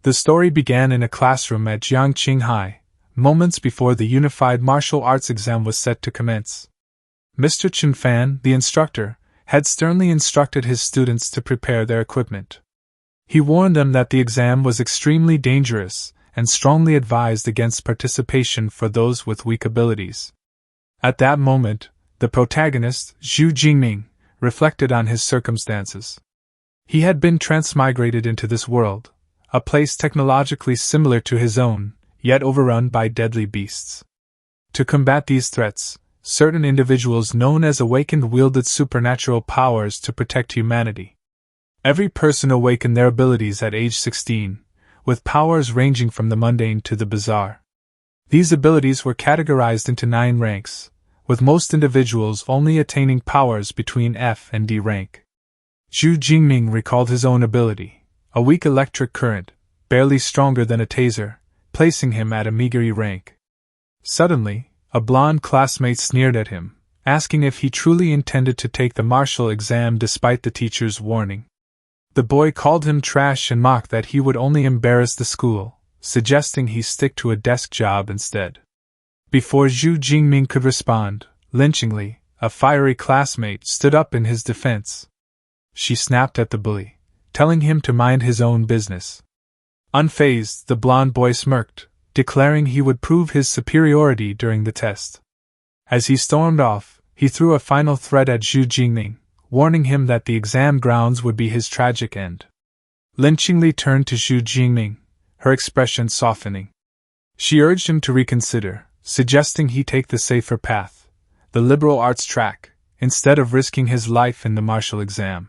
The story began in a classroom at Jiangqing High, moments before the Unified Martial Arts exam was set to commence. Mr. Chen Fan, the instructor, had sternly instructed his students to prepare their equipment. He warned them that the exam was extremely dangerous and strongly advised against participation for those with weak abilities. At that moment, the protagonist, Xu Jingming, reflected on his circumstances. He had been transmigrated into this world, a place technologically similar to his own, yet overrun by deadly beasts. To combat these threats, certain individuals known as awakened wielded supernatural powers to protect humanity. Every person awakened their abilities at age 16, with powers ranging from the mundane to the bizarre. These abilities were categorized into 9 ranks, with most individuals only attaining powers between F and D rank. Xu Jingming recalled his own ability, a weak electric current, barely stronger than a taser, placing him at a meager rank. Suddenly, a blonde classmate sneered at him, asking if he truly intended to take the martial exam despite the teacher's warning. The boy called him trash and mocked that he would only embarrass the school, suggesting he stick to a desk job instead. Before Xu Jingming could respond, lynchingly, a fiery classmate stood up in his defense. She snapped at the bully, telling him to mind his own business. Unfazed, the blonde boy smirked, declaring he would prove his superiority during the test. As he stormed off, he threw a final threat at Xu Jingming, warning him that the exam grounds would be his tragic end. Lynchingly turned to Xu Jingming, her expression softening. She urged him to reconsider, suggesting he take the safer path, the liberal arts track, instead of risking his life in the martial exam.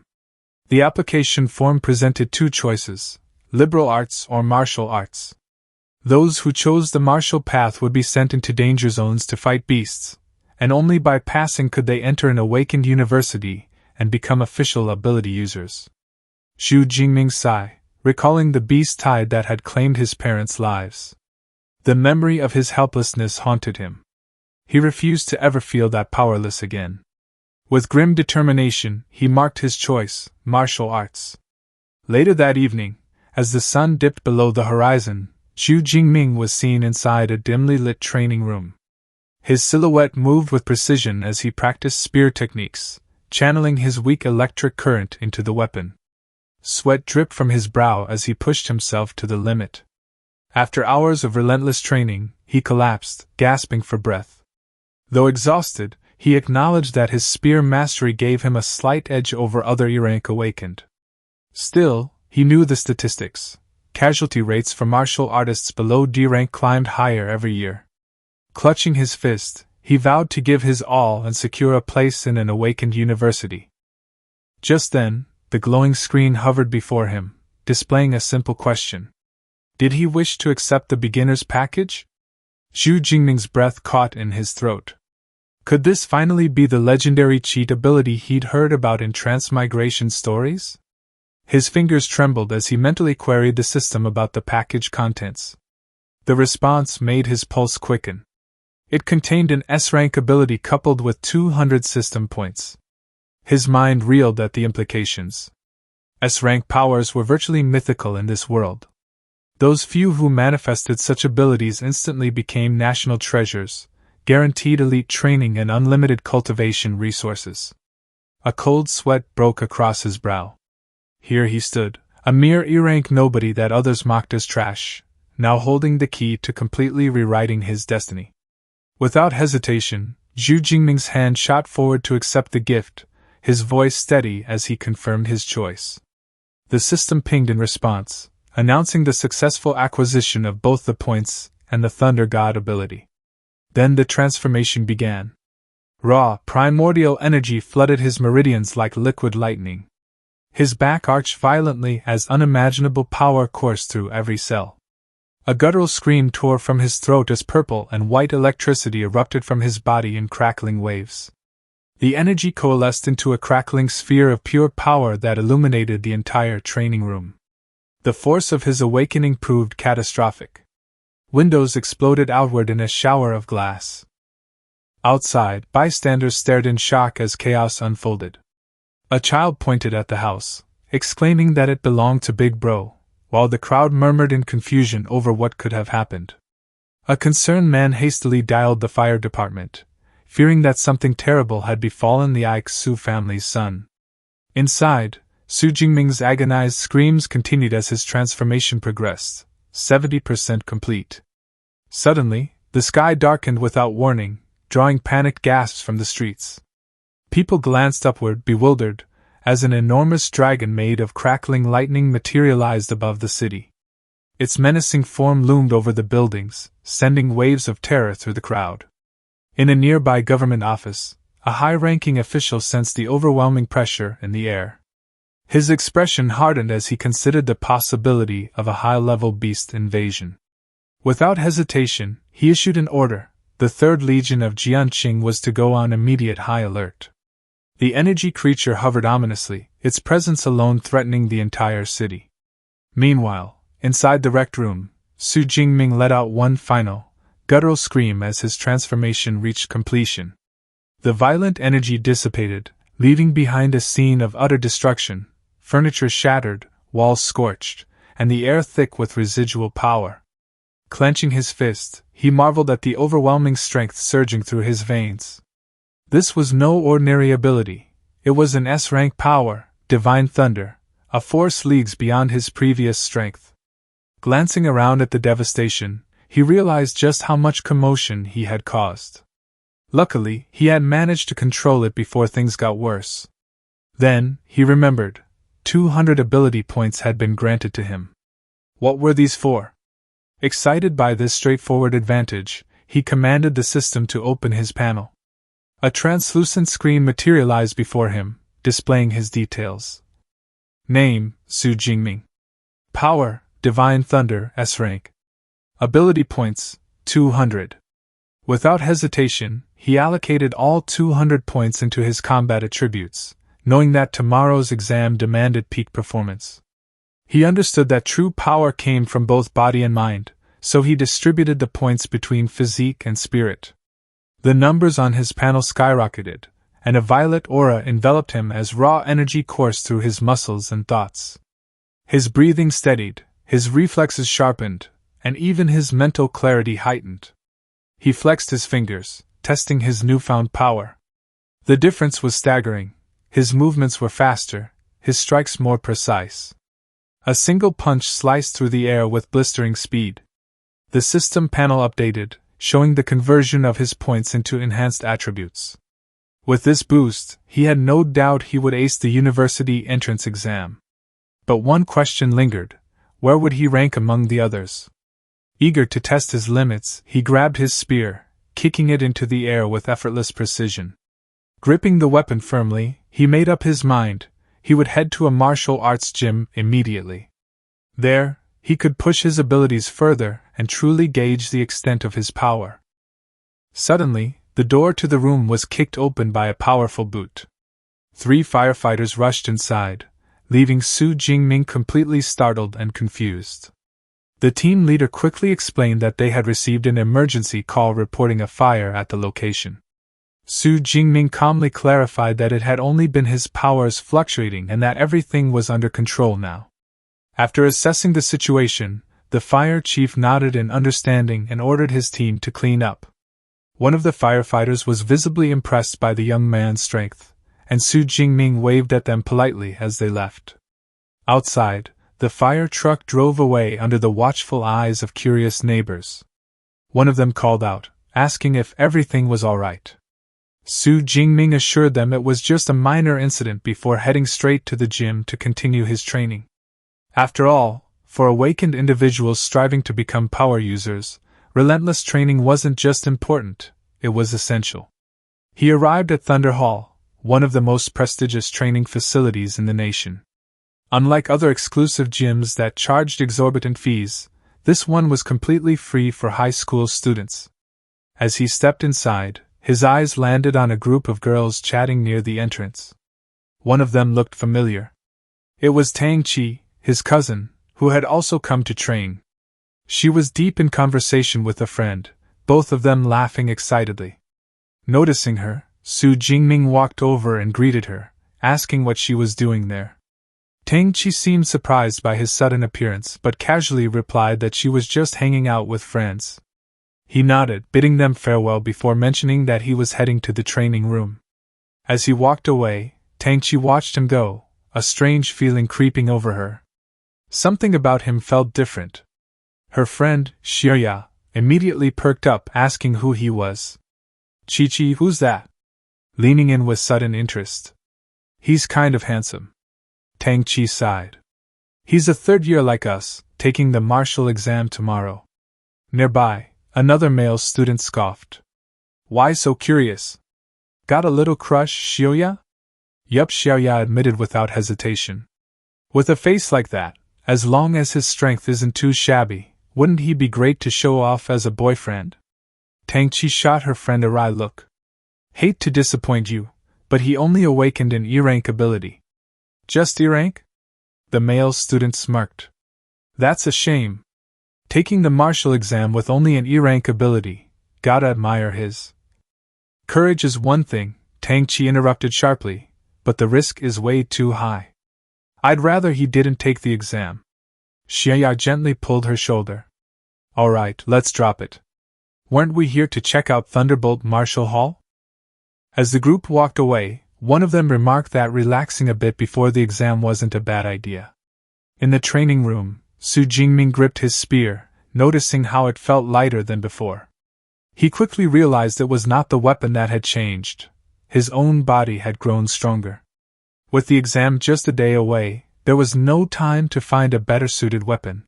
The application form presented 2 choices, liberal arts or martial arts. Those who chose the martial path would be sent into danger zones to fight beasts, and only by passing could they enter an awakened university and become official ability users. Xu Jingming sighed, recalling the beast tide that had claimed his parents' lives. The memory of his helplessness haunted him. He refused to ever feel that powerless again. With grim determination, he marked his choice, martial arts. Later that evening, as the sun dipped below the horizon, Xu Jingming was seen inside a dimly lit training room. His silhouette moved with precision as he practiced spear techniques, channeling his weak electric current into the weapon. Sweat dripped from his brow as he pushed himself to the limit. After hours of relentless training, he collapsed, gasping for breath. Though exhausted, he acknowledged that his spear mastery gave him a slight edge over other E-rank awakened. Still, he knew the statistics. Casualty rates for martial artists below D rank climbed higher every year. Clutching his fist, he vowed to give his all and secure a place in an awakened university. Just then, the glowing screen hovered before him, displaying a simple question. Did he wish to accept the beginner's package? Xu Jingming's breath caught in his throat. Could this finally be the legendary cheat ability he'd heard about in transmigration stories? His fingers trembled as he mentally queried the system about the package contents. The response made his pulse quicken. It contained an S-rank ability coupled with 200 system points. His mind reeled at the implications. S-rank powers were virtually mythical in this world. Those few who manifested such abilities instantly became national treasures, guaranteed elite training and unlimited cultivation resources. A cold sweat broke across his brow. Here he stood, a mere E-rank nobody that others mocked as trash, now holding the key to completely rewriting his destiny. Without hesitation, Xu Jingming's hand shot forward to accept the gift, his voice steady as he confirmed his choice. The system pinged in response, announcing the successful acquisition of both the points and the Thunder God ability. Then the transformation began. Raw, primordial energy flooded his meridians like liquid lightning. His back arched violently as unimaginable power coursed through every cell. A guttural scream tore from his throat as purple and white electricity erupted from his body in crackling waves. The energy coalesced into a crackling sphere of pure power that illuminated the entire training room. The force of his awakening proved catastrophic. Windows exploded outward in a shower of glass. Outside, bystanders stared in shock as chaos unfolded. A child pointed at the house, exclaiming that it belonged to Big Bro, while the crowd murmured in confusion over what could have happened. A concerned man hastily dialed the fire department, fearing that something terrible had befallen the Xu family's son. Inside, Xu Jingming's agonized screams continued as his transformation progressed, 70% complete. Suddenly, the sky darkened without warning, drawing panicked gasps from the streets. People glanced upward, bewildered, as an enormous dragon made of crackling lightning materialized above the city. Its menacing form loomed over the buildings, sending waves of terror through the crowd. In a nearby government office, a high-ranking official sensed the overwhelming pressure in the air. His expression hardened as he considered the possibility of a high-level beast invasion. Without hesitation, he issued an order. The 3rd Legion of Jianqing was to go on immediate high alert. The energy creature hovered ominously, its presence alone threatening the entire city. Meanwhile, inside the rec room, Xu Jingming let out one final, guttural scream as his transformation reached completion. The violent energy dissipated, leaving behind a scene of utter destruction, furniture shattered, walls scorched, and the air thick with residual power. Clenching his fist, he marveled at the overwhelming strength surging through his veins. This was no ordinary ability. It was an S-rank power, divine thunder, a force leagues beyond his previous strength. Glancing around at the devastation, he realized just how much commotion he had caused. Luckily, he had managed to control it before things got worse. Then, he remembered, 200 ability points had been granted to him. What were these for? Excited by this straightforward advantage, he commanded the system to open his panel. A translucent screen materialized before him, displaying his details. Name, Xu Jingming. Power, Divine Thunder, S-rank. Ability points, 200. Without hesitation, he allocated all 200 points into his combat attributes, knowing that tomorrow's exam demanded peak performance. He understood that true power came from both body and mind, so he distributed the points between physique and spirit. The numbers on his panel skyrocketed, and a violet aura enveloped him as raw energy coursed through his muscles and thoughts. His breathing steadied, his reflexes sharpened, and even his mental clarity heightened. He flexed his fingers, testing his newfound power. The difference was staggering. His movements were faster, his strikes more precise. A single punch sliced through the air with blistering speed. The system panel updated, showing the conversion of his points into enhanced attributes. With this boost, he had no doubt he would ace the university entrance exam. But one question lingered: where would he rank among the others? Eager to test his limits, he grabbed his spear, kicking it into the air with effortless precision. Gripping the weapon firmly, he made up his mind: he would head to a martial arts gym immediately. There, he could push his abilities further and truly gauge the extent of his power. Suddenly, the door to the room was kicked open by a powerful boot. 3 firefighters rushed inside, leaving Xu Jingming completely startled and confused. The team leader quickly explained that they had received an emergency call reporting a fire at the location. Xu Jingming calmly clarified that it had only been his powers fluctuating and that everything was under control now. After assessing the situation, the fire chief nodded in understanding and ordered his team to clean up. One of the firefighters was visibly impressed by the young man's strength, and Xu Jingming waved at them politely as they left. Outside, the fire truck drove away under the watchful eyes of curious neighbors. One of them called out, asking if everything was all right. Xu Jingming assured them it was just a minor incident before heading straight to the gym to continue his training. After all, for awakened individuals striving to become power users, relentless training wasn't just important, it was essential. He arrived at Thunder Hall, one of the most prestigious training facilities in the nation. Unlike other exclusive gyms that charged exorbitant fees, this one was completely free for high school students. As he stepped inside, his eyes landed on a group of girls chatting near the entrance. One of them looked familiar. It was Tang Qi, his cousin, who had also come to train. She was deep in conversation with a friend, both of them laughing excitedly. Noticing her, Xu Jingming walked over and greeted her, asking what she was doing there. Tang Qi seemed surprised by his sudden appearance but casually replied that she was just hanging out with friends. He nodded, bidding them farewell before mentioning that he was heading to the training room. As he walked away, Tang Qi watched him go, a strange feeling creeping over her. Something about him felt different. Her friend, Xiuya, immediately perked up, asking who he was. Chi-Chi, who's that? Leaning in with sudden interest. He's kind of handsome. Tang Qi sighed. He's a third year like us, taking the martial exam tomorrow. Nearby, another male student scoffed. Why so curious? Got a little crush, Xiuya? Yup, Xiuya admitted without hesitation. With a face like that, as long as his strength isn't too shabby, wouldn't he be great to show off as a boyfriend? Tang Qi shot her friend a wry look. Hate to disappoint you, but he only awakened an E-rank ability. Just E-rank? The male student smirked. That's a shame. Taking the martial exam with only an E-rank ability, gotta admire his. Courage is one thing, Tang Qi interrupted sharply, but the risk is way too high. I'd rather he didn't take the exam. Xiuya gently pulled her shoulder. Alright, let's drop it. Weren't we here to check out Thunderbolt Martial Hall? As the group walked away, one of them remarked that relaxing a bit before the exam wasn't a bad idea. In the training room, Xu Jingming gripped his spear, noticing how it felt lighter than before. He quickly realized it was not the weapon that had changed. His own body had grown stronger. With the exam just a day away, there was no time to find a better-suited weapon.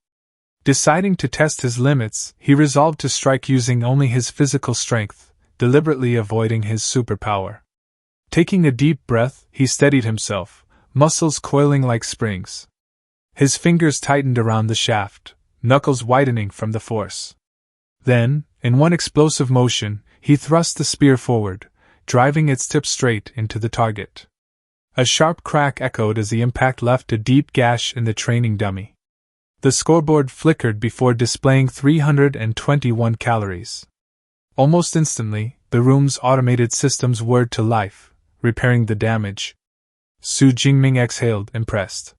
Deciding to test his limits, he resolved to strike using only his physical strength, deliberately avoiding his superpower. Taking a deep breath, he steadied himself, muscles coiling like springs. His fingers tightened around the shaft, knuckles widening from the force. Then, in one explosive motion, he thrust the spear forward, driving its tip straight into the target. A sharp crack echoed as the impact left a deep gash in the training dummy. The scoreboard flickered before displaying 321 calories. Almost instantly, the room's automated systems whirred to life, repairing the damage. Xu Jingming exhaled, impressed.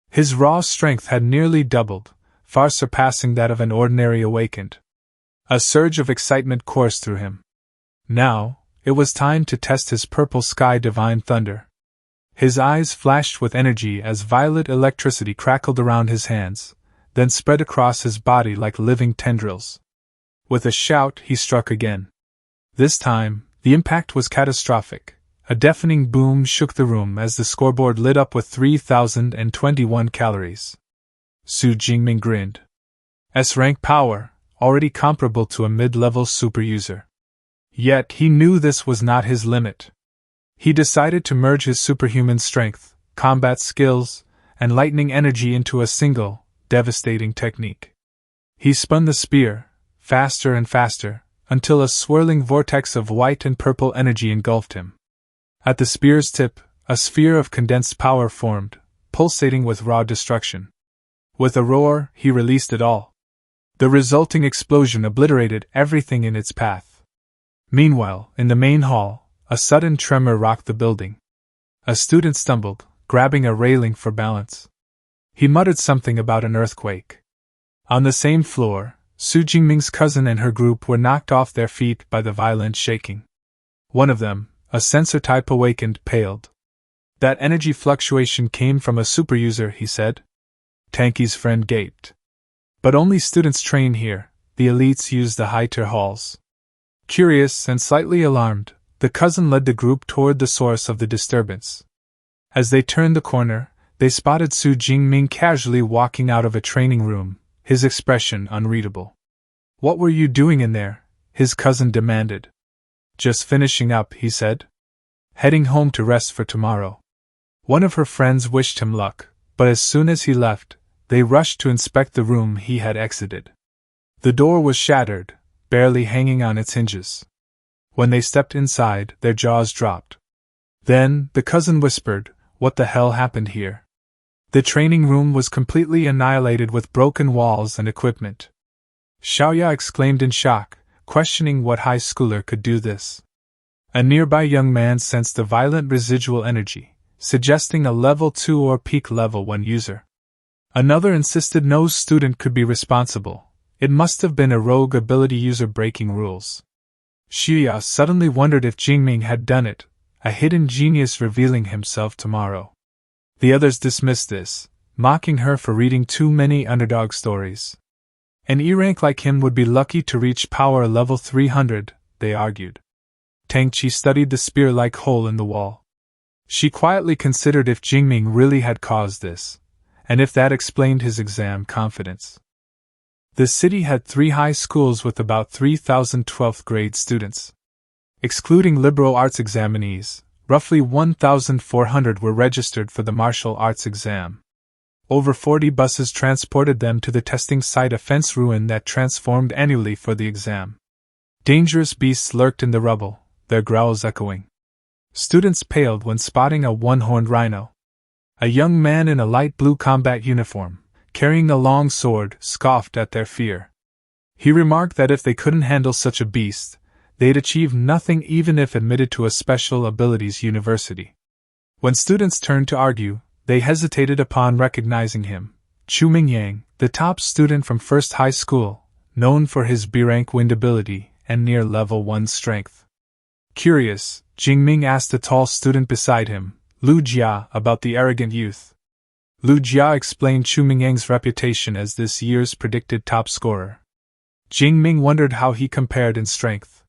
His raw strength had nearly doubled, far surpassing that of an ordinary awakened. A surge of excitement coursed through him. Now, it was time to test his purple sky divine thunder. His eyes flashed with energy as violet electricity crackled around his hands, then spread across his body like living tendrils. With a shout, he struck again. This time, the impact was catastrophic. A deafening boom shook the room as the scoreboard lit up with 3,021 calories. Xu Jingming grinned. S-rank power, already comparable to a mid-level super user. Yet he knew this was not his limit. He decided to merge his superhuman strength, combat skills, and lightning energy into a single, devastating technique. He spun the spear, faster and faster, until a swirling vortex of white and purple energy engulfed him. At the spear's tip, a sphere of condensed power formed, pulsating with raw destruction. With a roar, he released it all. The resulting explosion obliterated everything in its path. Meanwhile, in the main hall, a sudden tremor rocked the building. A student stumbled, grabbing a railing for balance. He muttered something about an earthquake. On the same floor, Xu Jingming's cousin and her group were knocked off their feet by the violent shaking. One of them, a sensor-type awakened, paled. That energy fluctuation came from a superuser, he said. Tanky's friend gaped. But only students train here, the elites use the high-tier halls. Curious and slightly alarmed, the cousin led the group toward the source of the disturbance. As they turned the corner, they spotted Xu Jingming casually walking out of a training room, his expression unreadable. What were you doing in there? His cousin demanded. Just finishing up, he said. Heading home to rest for tomorrow. One of her friends wished him luck, but as soon as he left, they rushed to inspect the room he had exited. The door was shattered, barely hanging on its hinges. When they stepped inside, their jaws dropped. Then, the cousin whispered, "What the hell happened here?" The training room was completely annihilated with broken walls and equipment. Xiaoya exclaimed in shock, questioning what high schooler could do this. A nearby young man sensed the violent residual energy, suggesting a level 2 or peak level 1 user. Another insisted no student could be responsible. It must have been a rogue ability user breaking rules. Xu suddenly wondered if Jingming had done it, a hidden genius revealing himself tomorrow. The others dismissed this, mocking her for reading too many underdog stories. An E-rank like him would be lucky to reach power level 300, they argued. Tang Qi studied the spear-like hole in the wall. She quietly considered if Jingming really had caused this, and if that explained his exam confidence. The city had 3 high schools with about 3,000 12th grade students. Excluding liberal arts examinees, roughly 1,400 were registered for the martial arts exam. Over 40 buses transported them to the testing site, a fence ruin that transformed annually for the exam. Dangerous beasts lurked in the rubble, their growls echoing. Students paled when spotting a one-horned rhino. A young man in a light blue combat uniform, carrying a long sword, scoffed at their fear. He remarked that if they couldn't handle such a beast, they'd achieve nothing even if admitted to a special abilities university. When students turned to argue, they hesitated upon recognizing him. Xu Mingyang, the top student from First High School, known for his B-rank wind ability and near level 1 strength. Curious, Jingming asked a tall student beside him, Lu Jia, about the arrogant youth. Lu Jia explained Xu Mingyang's reputation as this year's predicted top scorer. Jingming wondered how he compared in strength.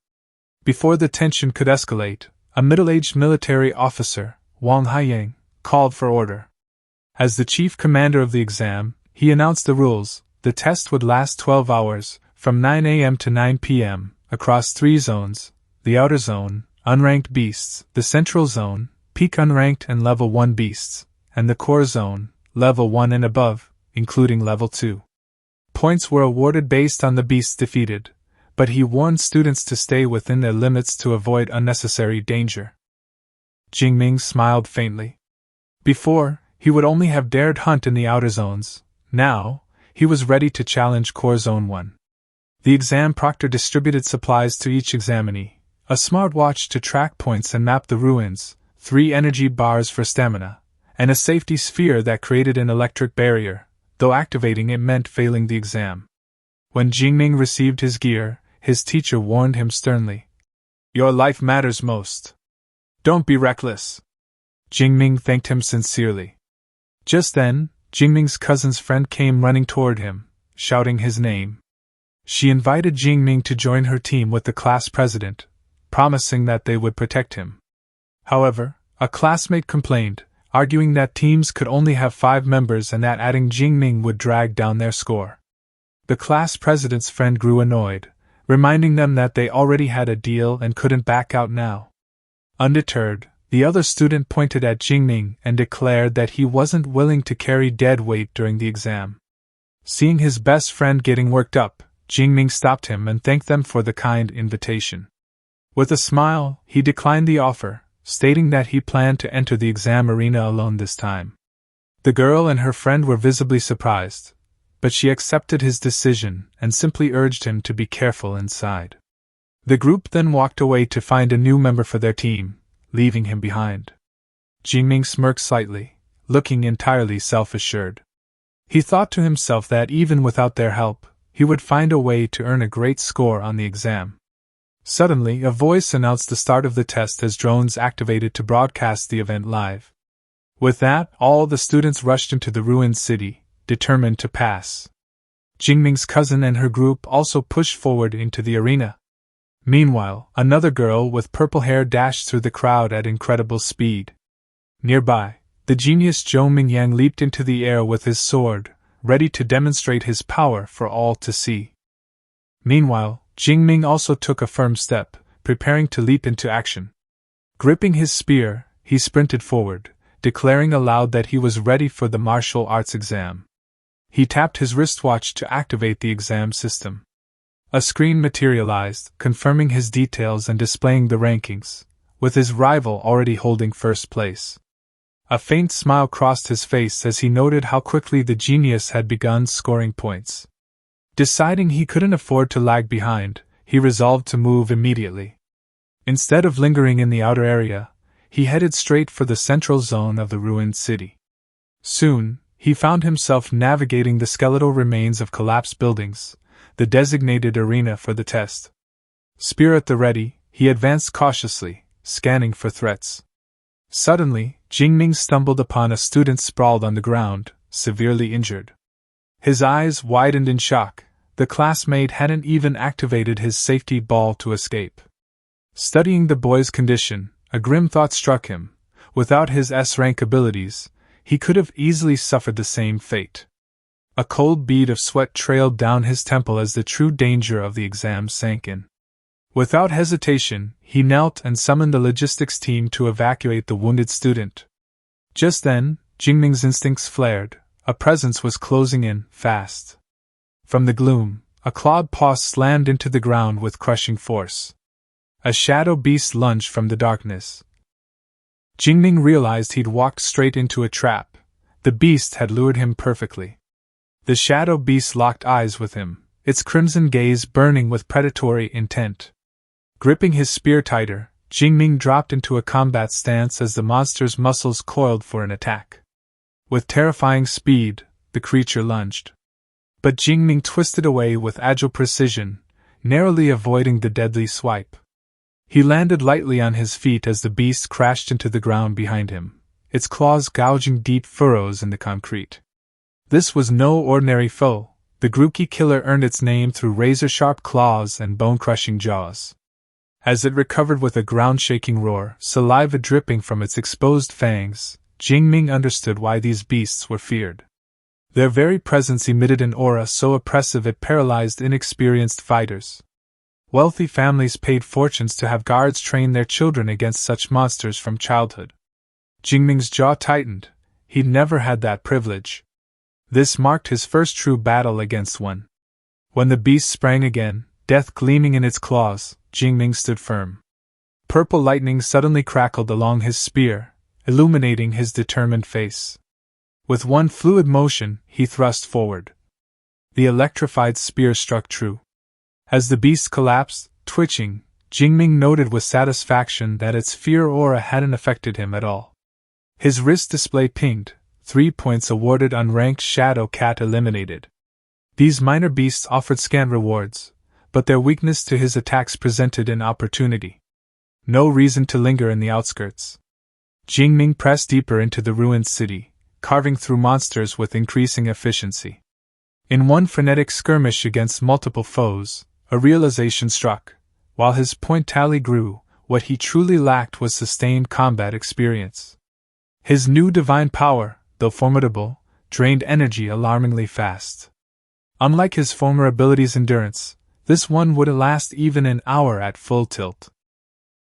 Before the tension could escalate, a middle-aged military officer, Wang Haiyang, called for order. As the chief commander of the exam, he announced the rules. The test would last 12 hours, from 9 a.m. to 9 p.m., across 3 zones: the outer zone, unranked beasts; the central zone, peak unranked and level 1 beasts; and the core zone, level 1 and above, including level 2. Points were awarded based on the beasts defeated, but he warned students to stay within their limits to avoid unnecessary danger. Jingming smiled faintly. Before, he would only have dared hunt in the outer zones. Now, he was ready to challenge Core Zone 1. The exam proctor distributed supplies to each examinee: a smartwatch to track points and map the ruins, 3 energy bars for stamina, and a safety sphere that created an electric barrier, though activating it meant failing the exam. When Jingming received his gear, his teacher warned him sternly. "Your life matters most. Don't be reckless." Jingming thanked him sincerely. Just then, Jingming's cousin's friend came running toward him, shouting his name. She invited Jingming to join her team with the class president, promising that they would protect him. However, a classmate complained, arguing that teams could only have 5 members and that adding Jingming would drag down their score. The class president's friend grew annoyed, reminding them that they already had a deal and couldn't back out now. Undeterred, the other student pointed at Jingming and declared that he wasn't willing to carry dead weight during the exam. Seeing his best friend getting worked up, Jingming stopped him and thanked them for the kind invitation. With a smile, he declined the offer, stating that he planned to enter the exam arena alone this time. The girl and her friend were visibly surprised, but she accepted his decision and simply urged him to be careful inside. The group then walked away to find a new member for their team, leaving him behind. Jingming smirked slightly, looking entirely self-assured. He thought to himself that even without their help, he would find a way to earn a great score on the exam. Suddenly, a voice announced the start of the test as drones activated to broadcast the event live. With that, all the students rushed into the ruined city, determined to pass. Jingming's cousin and her group also pushed forward into the arena. Meanwhile, another girl with purple hair dashed through the crowd at incredible speed. Nearby, the genius Zhou Mingyang leaped into the air with his sword, ready to demonstrate his power for all to see. Meanwhile, Jingming also took a firm step, preparing to leap into action. Gripping his spear, he sprinted forward, declaring aloud that he was ready for the martial arts exam. He tapped his wristwatch to activate the exam system. A screen materialized, confirming his details and displaying the rankings, with his rival already holding first place. A faint smile crossed his face as he noted how quickly the genius had begun scoring points. Deciding he couldn't afford to lag behind, he resolved to move immediately. Instead of lingering in the outer area, he headed straight for the central zone of the ruined city. Soon, he found himself navigating the skeletal remains of collapsed buildings, the designated arena for the test. Spear at the ready, he advanced cautiously, scanning for threats. Suddenly, Jingming stumbled upon a student sprawled on the ground, severely injured. His eyes widened in shock. The classmate hadn't even activated his safety ball to escape. Studying the boy's condition, a grim thought struck him. Without his S-rank abilities, he could have easily suffered the same fate. A cold bead of sweat trailed down his temple as the true danger of the exam sank in. Without hesitation, he knelt and summoned the logistics team to evacuate the wounded student. Just then, Jingming's instincts flared. A presence was closing in, fast. From the gloom, a clawed paw slammed into the ground with crushing force. A shadow beast lunged from the darkness. Jingming realized he'd walked straight into a trap. The beast had lured him perfectly. The shadow beast locked eyes with him, its crimson gaze burning with predatory intent. Gripping his spear tighter, Jingming dropped into a combat stance as the monster's muscles coiled for an attack. With terrifying speed, the creature lunged. But Jingming twisted away with agile precision, narrowly avoiding the deadly swipe. He landed lightly on his feet as the beast crashed into the ground behind him, its claws gouging deep furrows in the concrete. This was no ordinary foe. The Grookey killer earned its name through razor-sharp claws and bone-crushing jaws. As it recovered with a ground-shaking roar, saliva dripping from its exposed fangs, Jingming understood why these beasts were feared. Their very presence emitted an aura so oppressive it paralyzed inexperienced fighters. Wealthy families paid fortunes to have guards train their children against such monsters from childhood. Jingming's jaw tightened. He'd never had that privilege. This marked his first true battle against one. When the beast sprang again, death gleaming in its claws, Jingming stood firm. Purple lightning suddenly crackled along his spear, illuminating his determined face. With one fluid motion, he thrust forward. The electrified spear struck true. As the beast collapsed, twitching, Jingming noted with satisfaction that its fear aura hadn't affected him at all. His wrist display pinged, 3 points awarded, unranked Shadow Cat eliminated. These minor beasts offered scant rewards, but their weakness to his attacks presented an opportunity. No reason to linger in the outskirts. Jingming pressed deeper into the ruined city, carving through monsters with increasing efficiency. In one frenetic skirmish against multiple foes, a realization struck. While his point tally grew, what he truly lacked was sustained combat experience. His new divine power, though formidable, drained energy alarmingly fast. Unlike his former ability's endurance, this one would last even an hour at full tilt.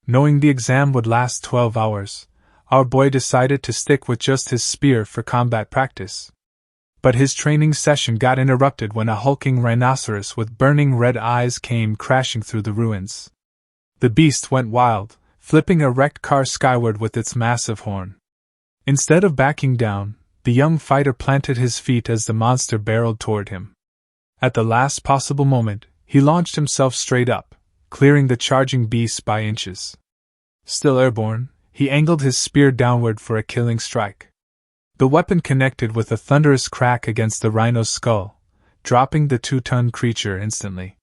Knowing the exam would last 12 hours, our boy decided to stick with just his spear for combat practice. But his training session got interrupted when a hulking rhinoceros with burning red eyes came crashing through the ruins. The beast went wild, flipping a wrecked car skyward with its massive horn. Instead of backing down, the young fighter planted his feet as the monster barreled toward him. At the last possible moment, he launched himself straight up, clearing the charging beast by inches. Still airborne, he angled his spear downward for a killing strike. The weapon connected with a thunderous crack against the rhino's skull, dropping the 2-ton creature instantly.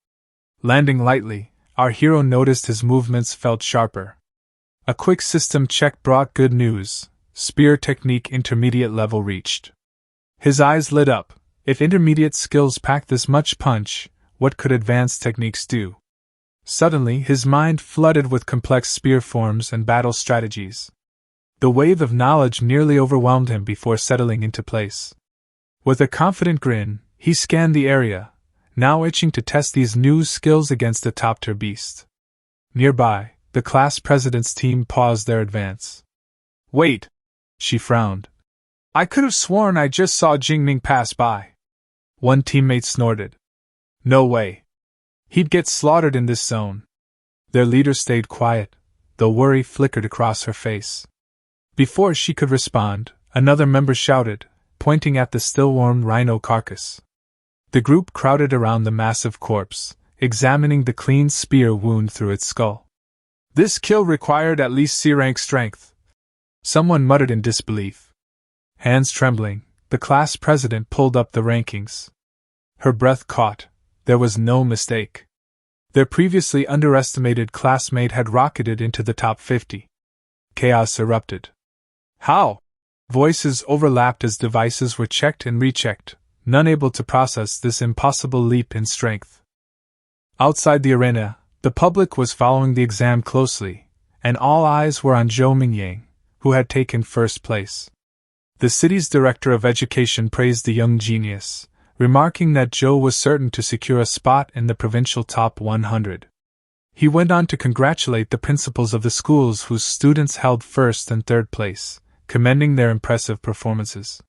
Landing lightly, our hero noticed his movements felt sharper. A quick system check brought good news. Spear technique intermediate level reached. His eyes lit up. If intermediate skills packed this much punch, what could advanced techniques do? Suddenly, his mind flooded with complex spear forms and battle strategies. The wave of knowledge nearly overwhelmed him before settling into place. With a confident grin, he scanned the area, now itching to test these new skills against a top-tier beast. Nearby, the class president's team paused their advance. "Wait," she frowned. "I could have sworn I just saw Jingming pass by." One teammate snorted. "No way. He'd get slaughtered in this zone." Their leader stayed quiet, though worry flickered across her face. Before she could respond, another member shouted, pointing at the still-warm rhino carcass. The group crowded around the massive corpse, examining the clean spear wound through its skull. "This kill required at least C-rank strength," Someone muttered in disbelief. Hands trembling, the class president pulled up the rankings. Her breath caught. There was no mistake. Their previously underestimated classmate had rocketed into the top 50. Chaos erupted. How? Voices overlapped as devices were checked and rechecked, none able to process this impossible leap in strength. Outside the arena, the public was following the exam closely, and all eyes were on Zhou Mingyang, who had taken first place. The city's director of education praised the young genius, remarking that Zhou was certain to secure a spot in the provincial top 100. He went on to congratulate the principals of the schools whose students held first and third place, commending their impressive performances.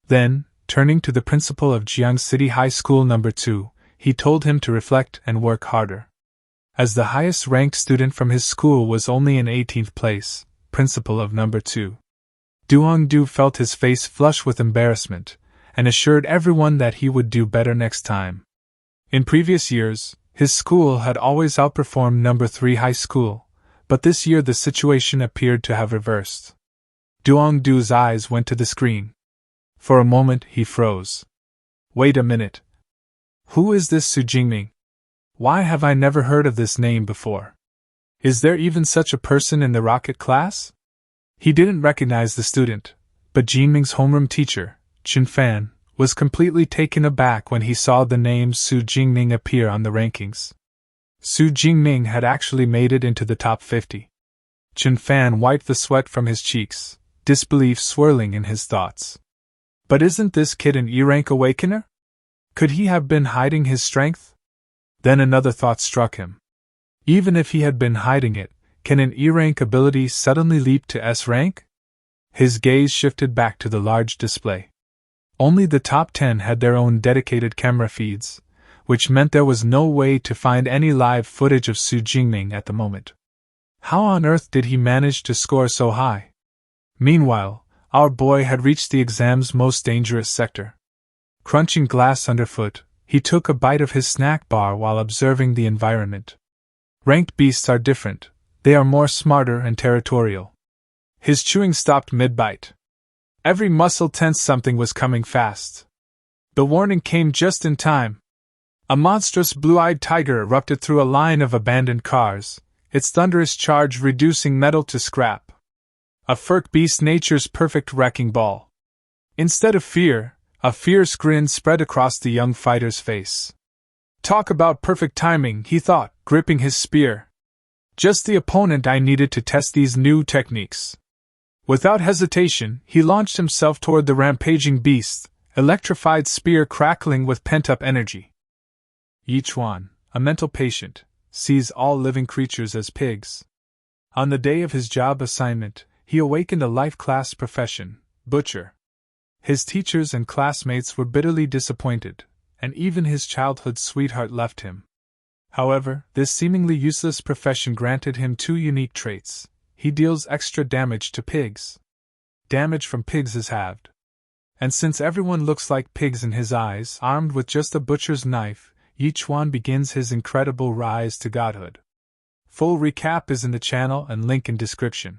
Then, turning to the principal of Jiang City High School No. 2, he told him to reflect and work harder. As the highest-ranked student from his school was only in 18th place, principal of No. 2, Duongdu felt his face flush with embarrassment, and assured everyone that he would do better next time. In previous years, his school had always outperformed No. 3 high school, but this year the situation appeared to have reversed. Duongdu's eyes went to the screen. For a moment he froze. Wait a minute. Who is this Xu Jingming? Why have I never heard of this name before? Is there even such a person in the rocket class? He didn't recognize the student, but Jingming's homeroom teacher, Chen Fan, was completely taken aback when he saw the name Xu Jingming appear on the rankings. Xu Jingming had actually made it into the top 50. Chen Fan wiped the sweat from his cheeks, disbelief swirling in his thoughts. But isn't this kid an E-rank awakener? Could he have been hiding his strength? Then another thought struck him. Even if he had been hiding it, can an E-rank ability suddenly leap to S-rank? His gaze shifted back to the large display. Only the top 10 had their own dedicated camera feeds, which meant there was no way to find any live footage of Xu Jingming at the moment. How on earth did he manage to score so high? Meanwhile, our boy had reached the exam's most dangerous sector. Crunching glass underfoot, he took a bite of his snack bar while observing the environment. Ranked beasts are different, they are more smarter and territorial. His chewing stopped mid-bite. Every muscle tensed, something was coming fast. The warning came just in time. A monstrous blue-eyed tiger erupted through a line of abandoned cars, its thunderous charge reducing metal to scrap. A furk beast, nature's perfect wrecking ball. Instead of fear, a fierce grin spread across the young fighter's face. Talk about perfect timing, he thought, gripping his spear. Just the opponent I needed to test these new techniques. Without hesitation, he launched himself toward the rampaging beast, electrified spear crackling with pent-up energy. Yichuan, a mental patient, sees all living creatures as pigs. On the day of his job assignment, he awakened a life-class profession, butcher. His teachers and classmates were bitterly disappointed, and even his childhood sweetheart left him. However, this seemingly useless profession granted him two unique traits. He deals extra damage to pigs. Damage from pigs is halved. And since everyone looks like pigs in his eyes, armed with just a butcher's knife, Yichuan begins his incredible rise to godhood. Full recap is in the channel and link in description.